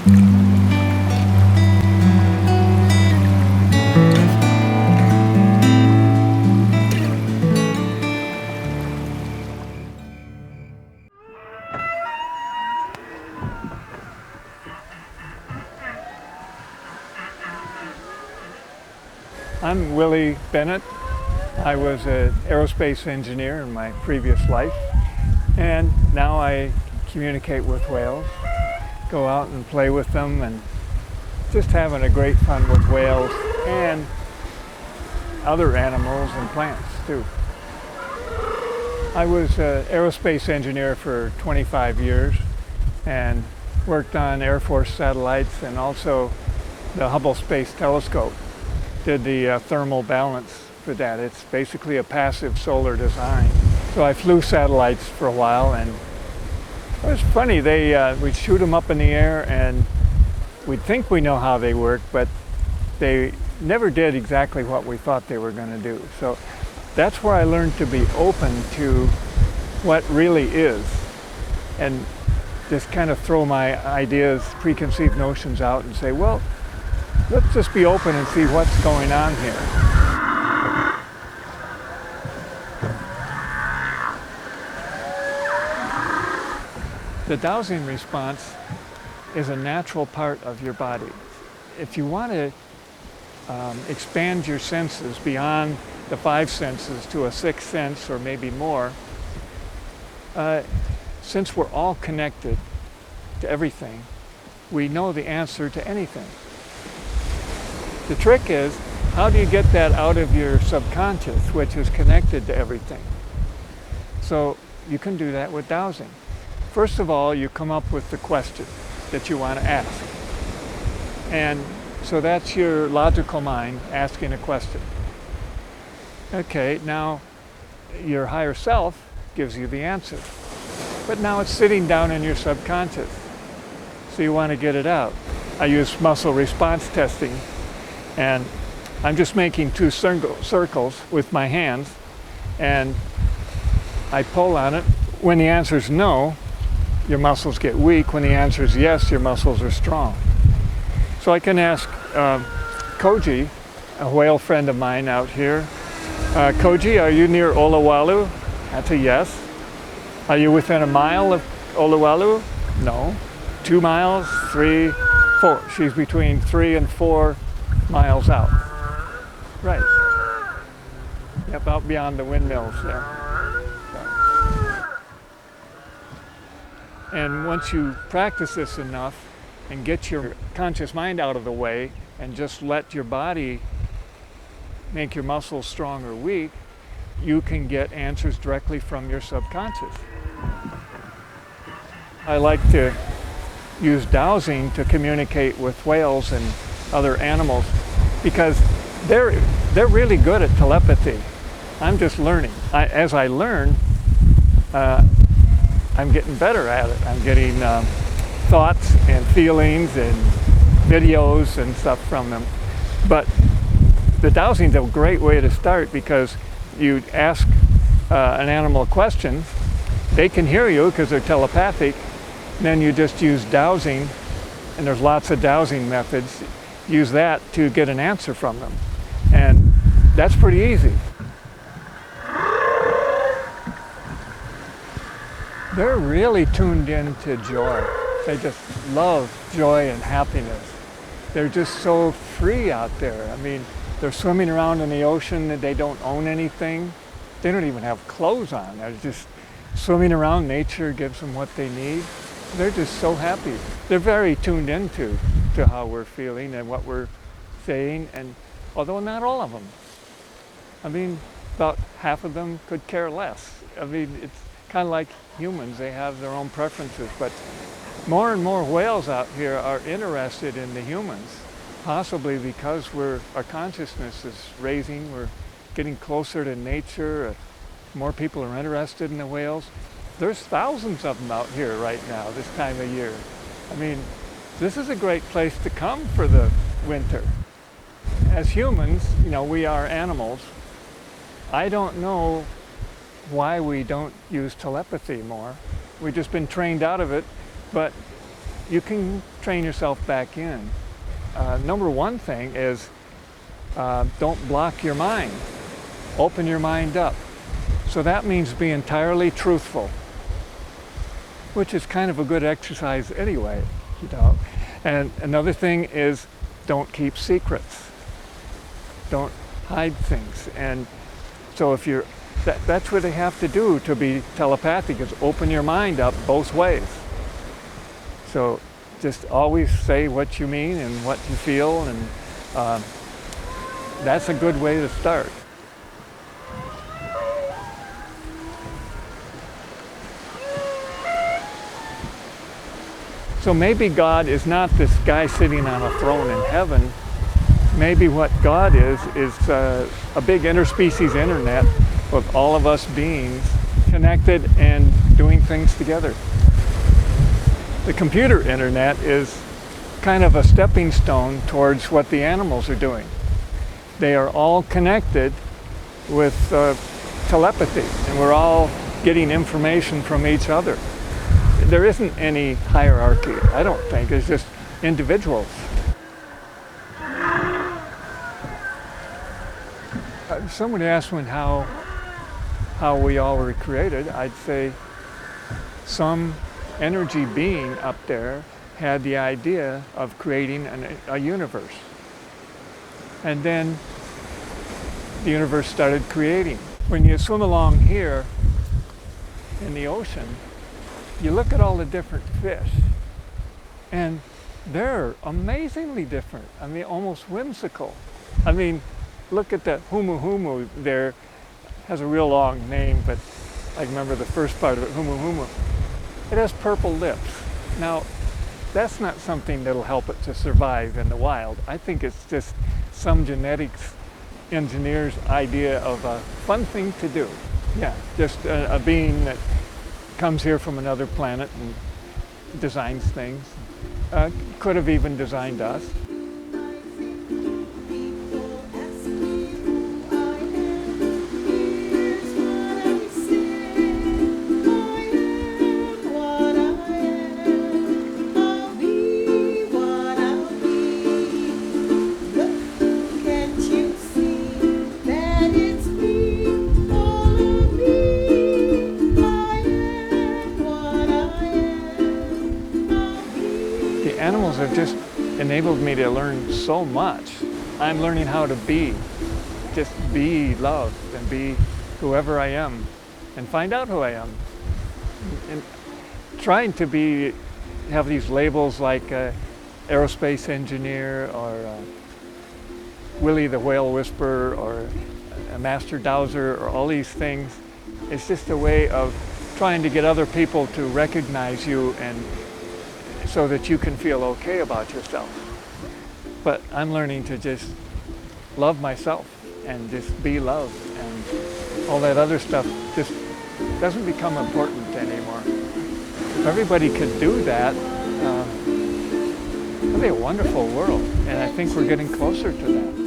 I'm Willie Bennett. I was an aerospace engineer in my previous life, and now I communicate with whales, go out and play with them, and just having a great fun with whales and other animals and plants too. I was an aerospace engineer for 25 years and worked on Air Force satellites and also the Hubble Space Telescope. Did the thermal balance for that. It's basically a passive solar design. So I flew satellites for a while, and it was funny. We'd shoot them up in the air, and we'd think we know how they work, but they never did exactly what we thought they were going to do. So that's where I learned to be open to what really is, and just kind of throw my ideas, preconceived notions out and say, well, let's just be open and see what's going on here. The dowsing response is a natural part of your body. If you want to expand your senses beyond the 5 senses to a 6th sense or maybe more, since we're all connected to everything, we know the answer to anything. The trick is, how do you get that out of your subconscious, which is connected to everything? So you can do that with dowsing. First of all, you come up with the question that you want to ask. And so that's your logical mind asking a question. Okay, now your higher self gives you the answer. But now it's sitting down in your subconscious. So you want to get it out. I use muscle response testing. And I'm just making 2 circles with my hands, and I pull on it. When the answer is no, your muscles get weak. When the answer is yes, your muscles are strong. So I can ask Koji, a whale friend of mine out here, Koji, are you near Olowalu? That's a yes. Are you within a mile of Olowalu? No. 2 miles, 3, 4. She's between 3 and 4 miles out. Right. Yep, out beyond the windmills there. So. And once you practice this enough and get your conscious mind out of the way and just let your body make your muscles strong or weak, you can get answers directly from your subconscious. I like to use dowsing to communicate with whales and other animals because they're really good at telepathy. I'm just learning. As I learn, I'm getting better at it. I'm getting thoughts and feelings and videos and stuff from them. But the dowsing is a great way to start because you ask an animal a question, they can hear you because they're telepathic, then you just use dowsing, and there's lots of dowsing methods. Use that to get an answer from them. And that's pretty easy. They're really tuned into joy. They just love joy and happiness. They're just so free out there. I mean, they're swimming around in the ocean and they don't own anything. They don't even have clothes on. They're just swimming around. Nature gives them what they need. They're just so happy. They're very tuned into how we're feeling and what we're saying, and although not all of them. I mean, about half of them could care less. I mean, it's kind of like humans. They have their own preferences, but more and more whales out here are interested in the humans, possibly because our consciousness is raising. We're getting closer to nature. More people are interested in the whales. There's thousands of them out here right now, this time of year. I mean, this is a great place to come for the winter. As humans, we are animals. I don't know why we don't use telepathy more. We've just been trained out of it, but you can train yourself back in. Number one thing is don't block your mind. Open your mind up. So that means be entirely truthful, which is kind of a good exercise anyway, you know. And another thing is don't keep secrets. Don't hide things. And so if you're, that's what they have to do to be telepathic, is open your mind up both ways. So just always say what you mean and what you feel, and that's a good way to start. So maybe God is not this guy sitting on a throne in heaven. Maybe what God is a big interspecies internet with all of us beings connected and doing things together. The computer internet is kind of a stepping stone towards what the animals are doing. They are all connected with telepathy, and we're all getting information from each other. There isn't any hierarchy, I don't think. It's just individuals. Somebody asked me how we all were created. I'd say some energy being up there had the idea of creating a universe. And then the universe started creating. When you swim along here in the ocean, you look at all the different fish, and they're amazingly different. I mean, almost whimsical. I mean, look at the humu humu there. Has a real long name, but I remember the first part of it, humu humu. It has purple lips. Now, that's not something that'll help it to survive in the wild. I think it's just some genetics engineer's idea of a fun thing to do. Yeah, just a being that comes here from another planet and designs things. Could have even designed us. Animals have just enabled me to learn so much. I'm learning how to just be love and be whoever I am and find out who I am. And trying to have these labels like aerospace engineer or Willie the whale whisperer or a master dowser or all these things, it's just a way of trying to get other people to recognize you and so that you can feel okay about yourself. But I'm learning to just love myself and just be love, and all that other stuff just doesn't become important anymore. If everybody could do that, it'd be a wonderful world, and I think we're getting closer to that.